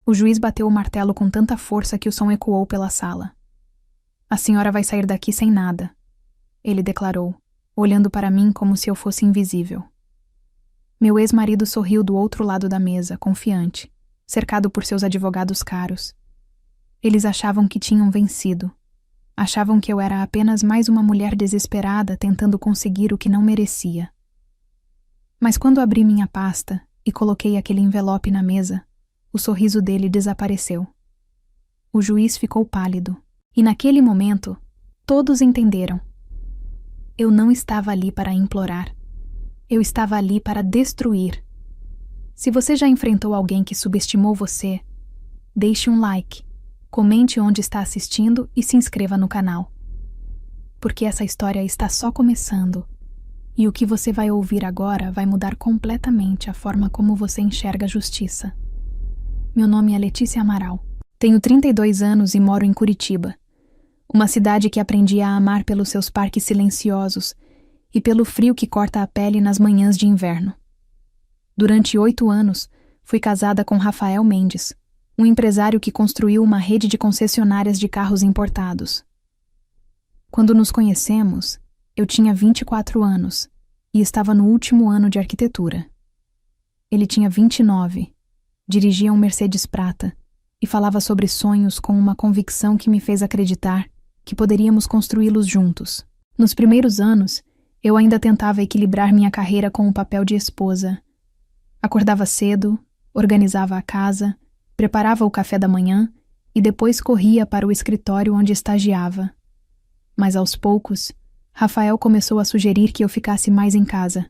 O juiz bateu o martelo com tanta força que o som ecoou pela sala. A senhora vai sair daqui sem nada, ele declarou, olhando para mim como se eu fosse invisível. Meu ex-marido sorriu do outro lado da mesa, confiante, cercado por seus advogados caros. Eles achavam que tinham vencido. Achavam que eu era apenas mais uma mulher desesperada tentando conseguir o que não merecia. Mas quando abri minha pasta e coloquei aquele envelope na mesa, o sorriso dele desapareceu. O juiz ficou pálido, e naquele momento, todos entenderam. Eu não estava ali para implorar. Eu estava ali para destruir. Se você já enfrentou alguém que subestimou você, deixe um like, comente onde está assistindo e se inscreva no canal. Porque essa história está só começando, e o que você vai ouvir agora vai mudar completamente a forma como você enxerga a justiça. Meu nome é Letícia Amaral. Tenho 32 anos e moro em Curitiba, uma cidade que aprendi a amar pelos seus parques silenciosos e pelo frio que corta a pele nas manhãs de inverno. Durante 8 anos, fui casada com Rafael Mendes, um empresário que construiu uma rede de concessionárias de carros importados. Quando nos conhecemos, eu tinha 24 anos e estava no último ano de arquitetura. Ele tinha 29, dirigia um Mercedes prata e falava sobre sonhos com uma convicção que me fez acreditar que poderíamos construí-los juntos. Nos primeiros anos, eu ainda tentava equilibrar minha carreira com o papel de esposa. Acordava cedo, organizava a casa, preparava o café da manhã e depois corria para o escritório onde estagiava. Mas aos poucos, Rafael começou a sugerir que eu ficasse mais em casa.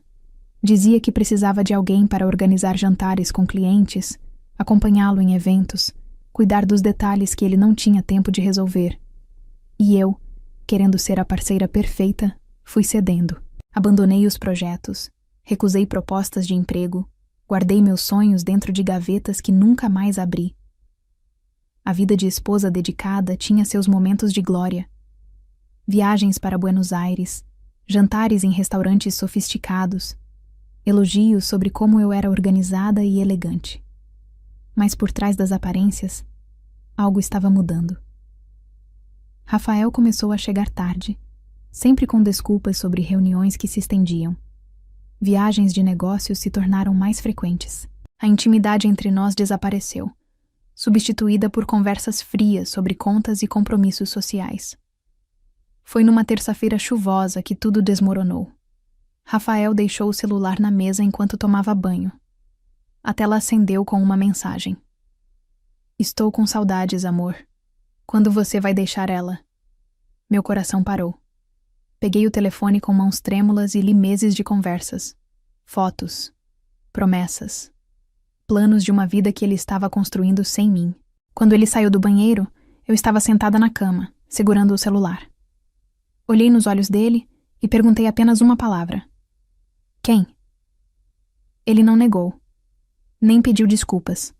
Dizia que precisava de alguém para organizar jantares com clientes, acompanhá-lo em eventos, cuidar dos detalhes que ele não tinha tempo de resolver. E eu, querendo ser a parceira perfeita, fui cedendo. Abandonei os projetos, recusei propostas de emprego, guardei meus sonhos dentro de gavetas que nunca mais abri. A vida de esposa dedicada tinha seus momentos de glória. Viagens para Buenos Aires, jantares em restaurantes sofisticados, elogios sobre como eu era organizada e elegante. Mas por trás das aparências, algo estava mudando. Rafael começou a chegar tarde, sempre com desculpas sobre reuniões que se estendiam. Viagens de negócios se tornaram mais frequentes. A intimidade entre nós desapareceu, substituída por conversas frias sobre contas e compromissos sociais. Foi numa terça-feira chuvosa que tudo desmoronou. Rafael deixou o celular na mesa enquanto tomava banho. A tela acendeu com uma mensagem. Estou com saudades, amor. Quando você vai deixar ela? Meu coração parou. Peguei o telefone com mãos trêmulas e li meses de conversas. Fotos. Promessas. Planos de uma vida que ele estava construindo sem mim. Quando ele saiu do banheiro, eu estava sentada na cama, segurando o celular. Olhei nos olhos dele e perguntei apenas uma palavra. Quem? Ele não negou. Nem pediu desculpas.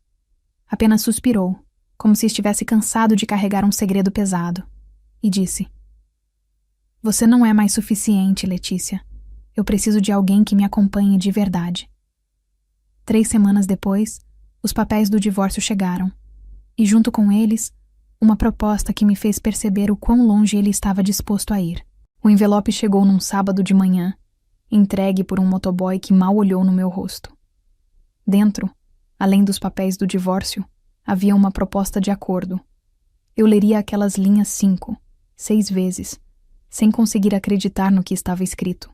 Apenas suspirou, como se estivesse cansado de carregar um segredo pesado, e disse: Você não é mais suficiente, Letícia. Eu preciso de alguém que me acompanhe de verdade. 3 semanas depois, os papéis do divórcio chegaram, e junto com eles, uma proposta que me fez perceber o quão longe ele estava disposto a ir. O envelope chegou num sábado de manhã, entregue por um motoboy que mal olhou no meu rosto. Dentro, além dos papéis do divórcio, havia uma proposta de acordo. Eu leria aquelas linhas 5, 6 vezes, sem conseguir acreditar no que estava escrito.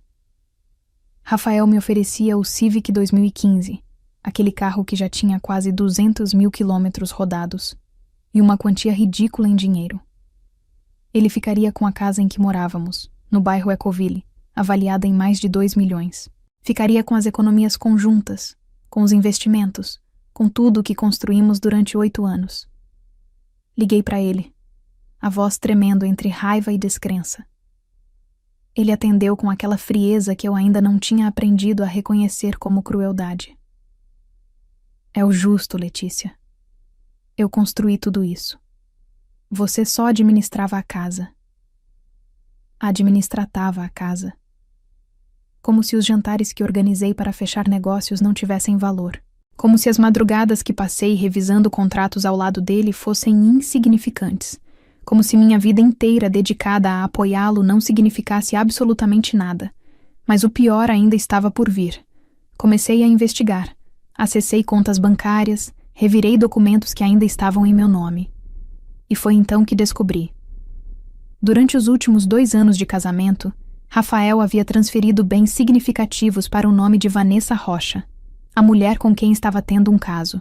Rafael me oferecia o Civic 2015, aquele carro que já tinha quase 200 mil quilômetros rodados, e uma quantia ridícula em dinheiro. Ele ficaria com a casa em que morávamos, no bairro Ecoville, avaliada em mais de 2 milhões. Ficaria com as economias conjuntas, com os investimentos, com tudo o que construímos durante 8 anos. Liguei para ele, a voz tremendo entre raiva e descrença. Ele atendeu com aquela frieza que eu ainda não tinha aprendido a reconhecer como crueldade. É o justo, Letícia. Eu construí tudo isso. Você só administrava a casa. Administratava a casa. Como se os jantares que organizei para fechar negócios não tivessem valor. Como se as madrugadas que passei revisando contratos ao lado dele fossem insignificantes. Como se minha vida inteira dedicada a apoiá-lo não significasse absolutamente nada. Mas o pior ainda estava por vir. Comecei a investigar. Acessei contas bancárias, revirei documentos que ainda estavam em meu nome. E foi então que descobri. Durante os últimos 2 anos de casamento, Rafael havia transferido bens significativos para o nome de Vanessa Rocha, a mulher com quem estava tendo um caso.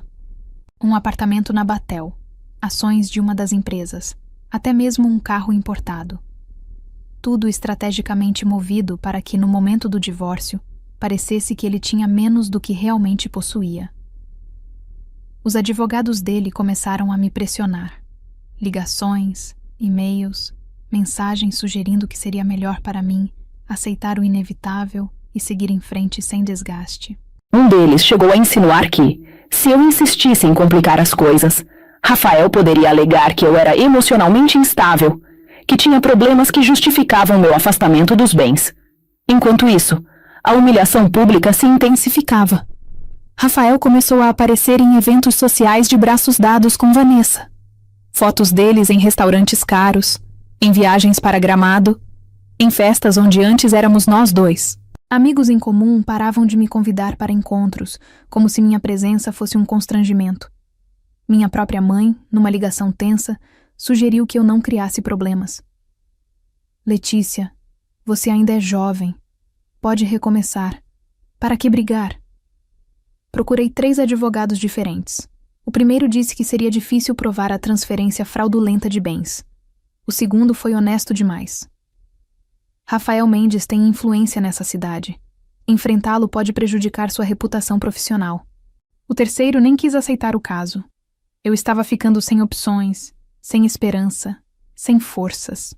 Um apartamento na Batel, ações de uma das empresas, até mesmo um carro importado. Tudo estrategicamente movido para que, no momento do divórcio, parecesse que ele tinha menos do que realmente possuía. Os advogados dele começaram a me pressionar. Ligações, e-mails, mensagens sugerindo que seria melhor para mim aceitar o inevitável e seguir em frente sem desgaste. Um deles chegou a insinuar que, se eu insistisse em complicar as coisas, Rafael poderia alegar que eu era emocionalmente instável, que tinha problemas que justificavam meu afastamento dos bens. Enquanto isso, a humilhação pública se intensificava. Rafael começou a aparecer em eventos sociais de braços dados com Vanessa. Fotos deles em restaurantes caros, em viagens para Gramado, em festas onde antes éramos nós dois. Amigos em comum paravam de me convidar para encontros, como se minha presença fosse um constrangimento. Minha própria mãe, numa ligação tensa, sugeriu que eu não criasse problemas. Letícia, você ainda é jovem. Pode recomeçar. Para que brigar? Procurei 3 advogados diferentes. O primeiro disse que seria difícil provar a transferência fraudulenta de bens. O segundo foi honesto demais. Rafael Mendes tem influência nessa cidade. Enfrentá-lo pode prejudicar sua reputação profissional. O terceiro nem quis aceitar o caso. Eu estava ficando sem opções, sem esperança, sem forças.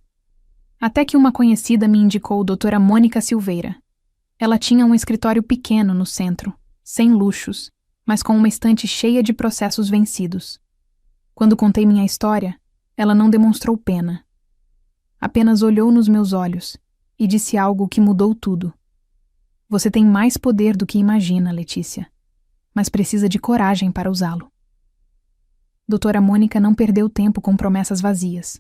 Até que uma conhecida me indicou doutora Mônica Silveira. Ela tinha um escritório pequeno no centro, sem luxos, mas com uma estante cheia de processos vencidos. Quando contei minha história, ela não demonstrou pena. Apenas olhou nos meus olhos e disse algo que mudou tudo. Você tem mais poder do que imagina, Letícia, mas precisa de coragem para usá-lo. Doutora Mônica não perdeu tempo com promessas vazias.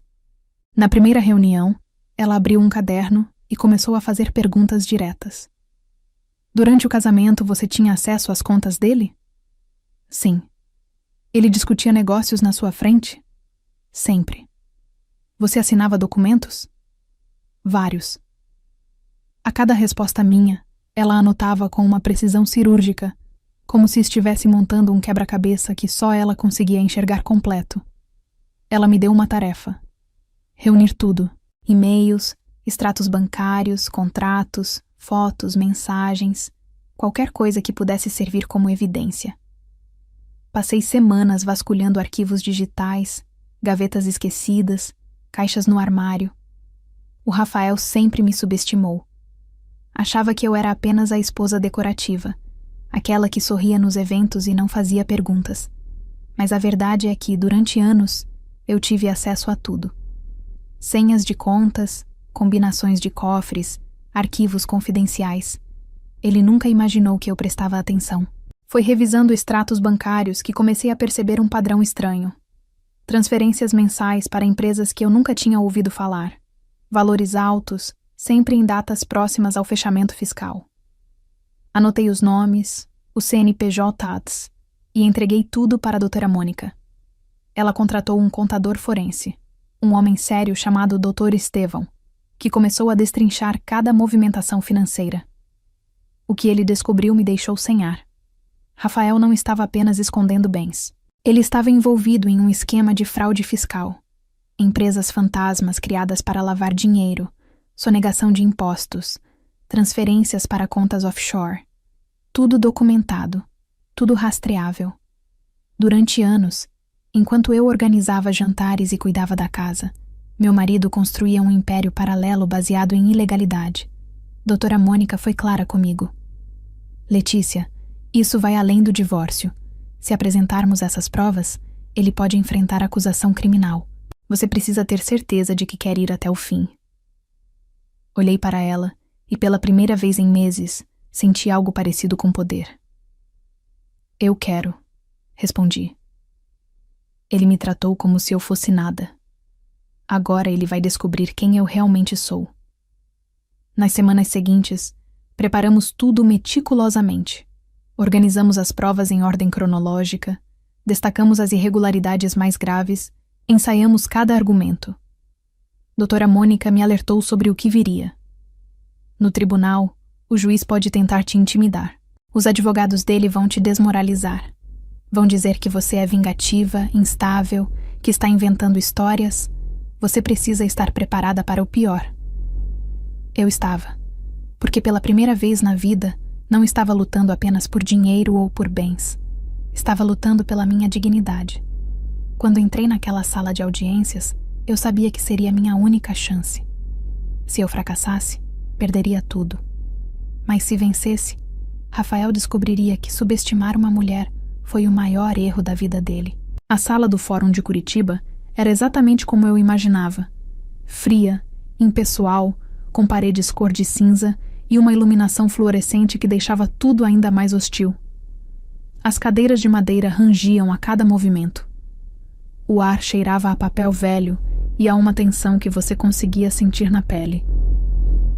Na primeira reunião, ela abriu um caderno e começou a fazer perguntas diretas. Durante o casamento, você tinha acesso às contas dele? Sim. Ele discutia negócios na sua frente? Sempre. Você assinava documentos? Vários. A cada resposta minha, ela anotava com uma precisão cirúrgica, como se estivesse montando um quebra-cabeça que só ela conseguia enxergar completo. Ela me deu uma tarefa: reunir tudo: e-mails, extratos bancários, contratos, fotos, mensagens, qualquer coisa que pudesse servir como evidência. Passei semanas vasculhando arquivos digitais, gavetas esquecidas, caixas no armário. O Rafael sempre me subestimou. Achava que eu era apenas a esposa decorativa, aquela que sorria nos eventos e não fazia perguntas. Mas a verdade é que, durante anos, eu tive acesso a tudo. Senhas de contas, combinações de cofres, arquivos confidenciais. Ele nunca imaginou que eu prestava atenção. Foi revisando extratos bancários que comecei a perceber um padrão estranho. Transferências mensais para empresas que eu nunca tinha ouvido falar. Valores altos, sempre em datas próximas ao fechamento fiscal. Anotei os nomes, o CNPJ e entreguei tudo para a doutora Mônica. Ela contratou um contador forense, um homem sério chamado Dr. Estevão, que começou a destrinchar cada movimentação financeira. O que ele descobriu me deixou sem ar. Rafael não estava apenas escondendo bens. Ele estava envolvido em um esquema de fraude fiscal. Empresas fantasmas criadas para lavar dinheiro, sonegação de impostos, transferências para contas offshore. Tudo documentado, tudo rastreável. Durante anos, enquanto eu organizava jantares e cuidava da casa, meu marido construía um império paralelo baseado em ilegalidade. Doutora Mônica foi clara comigo. Letícia, isso vai além do divórcio. Se apresentarmos essas provas, ele pode enfrentar acusação criminal. Você precisa ter certeza de que quer ir até o fim. Olhei para ela e, pela primeira vez em meses, senti algo parecido com poder. Eu quero, respondi. Ele me tratou como se eu fosse nada. Agora ele vai descobrir quem eu realmente sou. Nas semanas seguintes, preparamos tudo meticulosamente. Organizamos as provas em ordem cronológica, destacamos as irregularidades mais graves, ensaiamos cada argumento. Doutora Mônica me alertou sobre o que viria. No tribunal, o juiz pode tentar te intimidar. Os advogados dele vão te desmoralizar. Vão dizer que você é vingativa, instável, que está inventando histórias. Você precisa estar preparada para o pior. Eu estava, porque pela primeira vez na vida não estava lutando apenas por dinheiro ou por bens. Estava lutando pela minha dignidade. Quando entrei naquela sala de audiências, eu sabia que seria a minha única chance. Se eu fracassasse, perderia tudo. Mas se vencesse, Rafael descobriria que subestimar uma mulher foi o maior erro da vida dele. A sala do Fórum de Curitiba era exatamente como eu imaginava. Fria, impessoal, com paredes cor de cinza e uma iluminação fluorescente que deixava tudo ainda mais hostil. As cadeiras de madeira rangiam a cada movimento. O ar cheirava a papel velho e a uma tensão que você conseguia sentir na pele.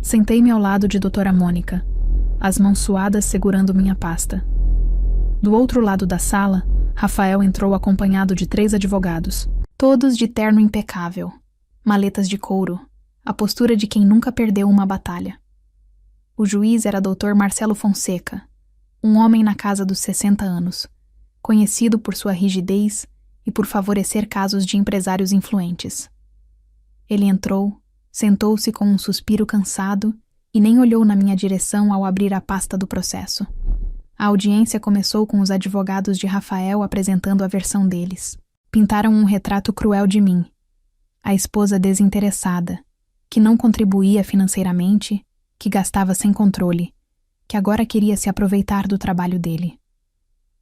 Sentei-me ao lado de Doutora Mônica, as mãos suadas segurando minha pasta. Do outro lado da sala, Rafael entrou acompanhado de 3 advogados, todos de terno impecável, maletas de couro, a postura de quem nunca perdeu uma batalha. O juiz era Dr. Marcelo Fonseca, um homem na casa dos 60 anos, conhecido por sua rigidez e por favorecer casos de empresários influentes. Ele entrou, sentou-se com um suspiro cansado e nem olhou na minha direção ao abrir a pasta do processo. A audiência começou com os advogados de Rafael apresentando a versão deles. Pintaram um retrato cruel de mim, a esposa desinteressada, que não contribuía financeiramente, que gastava sem controle, que agora queria se aproveitar do trabalho dele.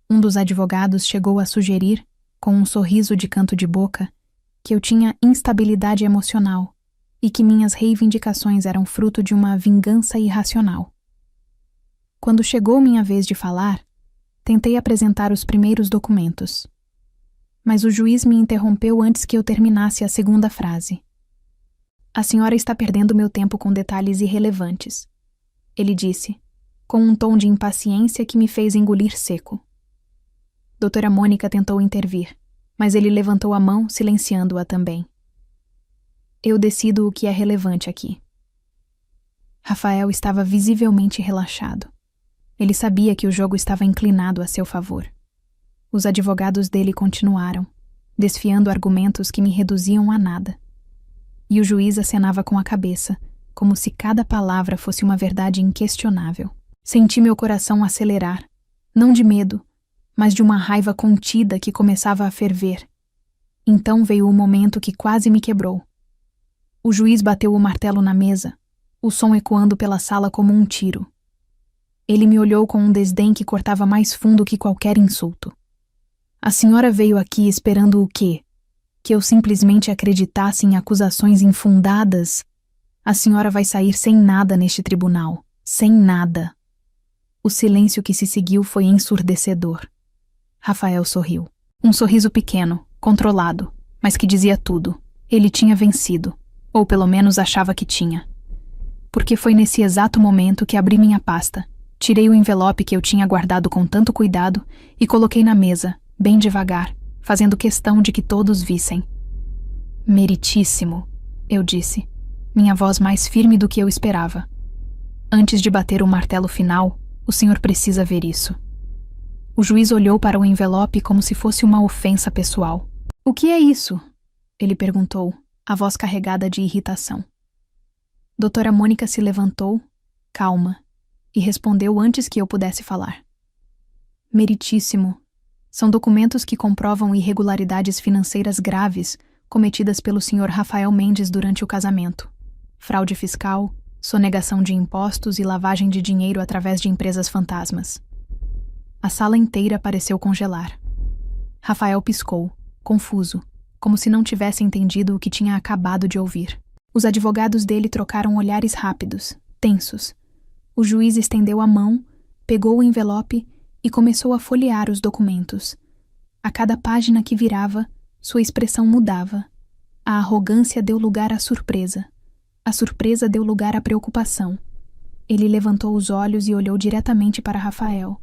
Um dos advogados chegou a sugerir, com um sorriso de canto de boca, que eu tinha instabilidade emocional e que minhas reivindicações eram fruto de uma vingança irracional. Quando chegou minha vez de falar, tentei apresentar os primeiros documentos. Mas o juiz me interrompeu antes que eu terminasse a segunda frase. A senhora está perdendo meu tempo com detalhes irrelevantes, ele disse, com um tom de impaciência que me fez engolir seco. Doutora Mônica tentou intervir, mas ele levantou a mão, silenciando-a também. Eu decido o que é relevante aqui. Rafael estava visivelmente relaxado. Ele sabia que o jogo estava inclinado a seu favor. Os advogados dele continuaram, desfiando argumentos que me reduziam a nada. E o juiz acenava com a cabeça, como se cada palavra fosse uma verdade inquestionável. Senti meu coração acelerar, não de medo, mas de uma raiva contida que começava a ferver. Então veio o momento que quase me quebrou. O juiz bateu o martelo na mesa, o som ecoando pela sala como um tiro. Ele me olhou com um desdém que cortava mais fundo que qualquer insulto. A senhora veio aqui esperando o quê? Que eu simplesmente acreditasse em acusações infundadas? A senhora vai sair sem nada neste tribunal. Sem nada. O silêncio que se seguiu foi ensurdecedor. Rafael sorriu. Um sorriso pequeno, controlado, mas que dizia tudo. Ele tinha vencido, ou pelo menos achava que tinha. Porque foi nesse exato momento que abri minha pasta. Tirei o envelope que eu tinha guardado com tanto cuidado e coloquei na mesa, bem devagar, fazendo questão de que todos vissem. Meritíssimo, eu disse, minha voz mais firme do que eu esperava. Antes de bater o martelo final, o senhor precisa ver isso. O juiz olhou para o envelope como se fosse uma ofensa pessoal. O que é isso? Ele perguntou, a voz carregada de irritação. Doutora Mônica se levantou, calma, e respondeu antes que eu pudesse falar. Meritíssimo, são documentos que comprovam irregularidades financeiras graves cometidas pelo Sr. Rafael Mendes durante o casamento. Fraude fiscal, sonegação de impostos e lavagem de dinheiro através de empresas fantasmas. A sala inteira pareceu congelar. Rafael piscou, confuso, como se não tivesse entendido o que tinha acabado de ouvir. Os advogados dele trocaram olhares rápidos, tensos. O juiz estendeu a mão, pegou o envelope e começou a folhear os documentos. A cada página que virava, sua expressão mudava. A arrogância deu lugar à surpresa. A surpresa deu lugar à preocupação. Ele levantou os olhos e olhou diretamente para Rafael.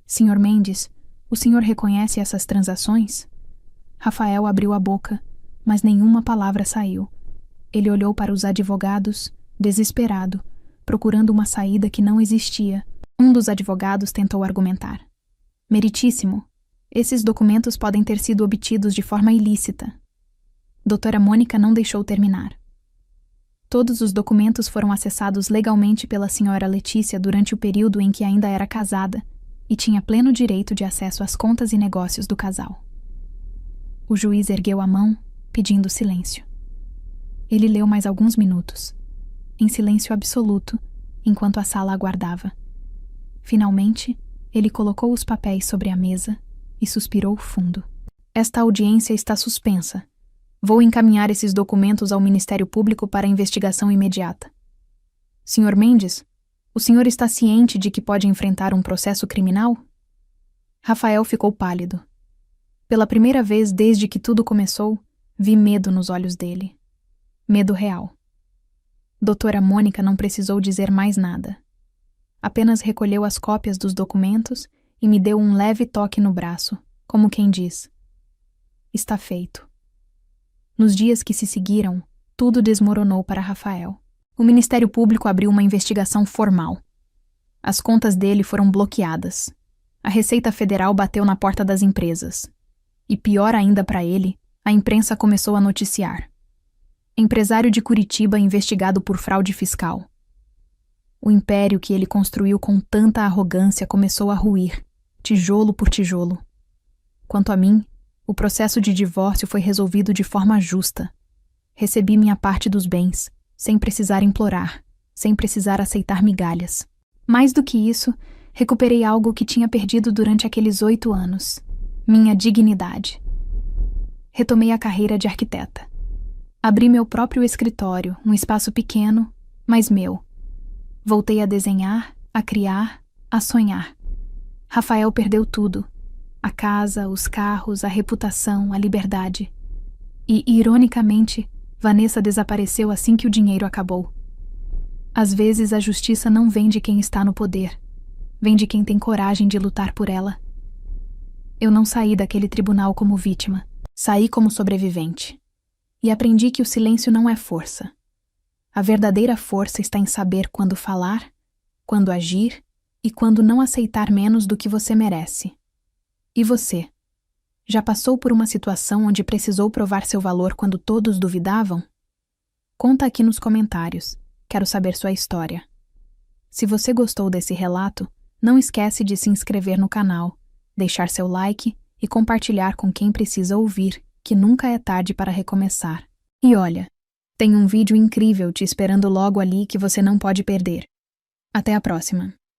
Sr. Mendes, o senhor reconhece essas transações? Rafael abriu a boca, mas nenhuma palavra saiu. Ele olhou para os advogados, desesperado, procurando uma saída que não existia. Um dos advogados tentou argumentar. Meritíssimo, esses documentos podem ter sido obtidos de forma ilícita. Doutora Mônica não deixou terminar. Todos os documentos foram acessados legalmente pela senhora Letícia durante o período em que ainda era casada e tinha pleno direito de acesso às contas e negócios do casal. O juiz ergueu a mão, pedindo silêncio. Ele leu mais alguns minutos, em silêncio absoluto, enquanto a sala aguardava. Finalmente, ele colocou os papéis sobre a mesa e suspirou fundo. Esta audiência está suspensa. Vou encaminhar esses documentos ao Ministério Público para investigação imediata. Sr. Mendes, o senhor está ciente de que pode enfrentar um processo criminal? Rafael ficou pálido. Pela primeira vez desde que tudo começou, vi medo nos olhos dele. Medo real. Doutora Mônica não precisou dizer mais nada. Apenas recolheu as cópias dos documentos e me deu um leve toque no braço, como quem diz: está feito. Nos dias que se seguiram, tudo desmoronou para Rafael. O Ministério Público abriu uma investigação formal. As contas dele foram bloqueadas. A Receita Federal bateu na porta das empresas. E pior ainda para ele, a imprensa começou a noticiar. Empresário de Curitiba investigado por fraude fiscal. O império que ele construiu com tanta arrogância começou a ruir, tijolo por tijolo. Quanto a mim, o processo de divórcio foi resolvido de forma justa. Recebi minha parte dos bens, sem precisar implorar, sem precisar aceitar migalhas. Mais do que isso, recuperei algo que tinha perdido durante aqueles 8 anos: minha dignidade. Retomei a carreira de arquiteta. Abri meu próprio escritório, um espaço pequeno, mas meu. Voltei a desenhar, a criar, a sonhar. Rafael perdeu tudo. A casa, os carros, a reputação, a liberdade. E, ironicamente, Vanessa desapareceu assim que o dinheiro acabou. Às vezes a justiça não vem de quem está no poder. Vem de quem tem coragem de lutar por ela. Eu não saí daquele tribunal como vítima. Saí como sobrevivente. E aprendi que o silêncio não é força. A verdadeira força está em saber quando falar, quando agir e quando não aceitar menos do que você merece. E você? Já passou por uma situação onde precisou provar seu valor quando todos duvidavam? Conta aqui nos comentários. Quero saber sua história. Se você gostou desse relato, não esquece de se inscrever no canal, deixar seu like e compartilhar com quem precisa ouvir que nunca é tarde para recomeçar. E olha, tem um vídeo incrível te esperando logo ali que você não pode perder. Até a próxima!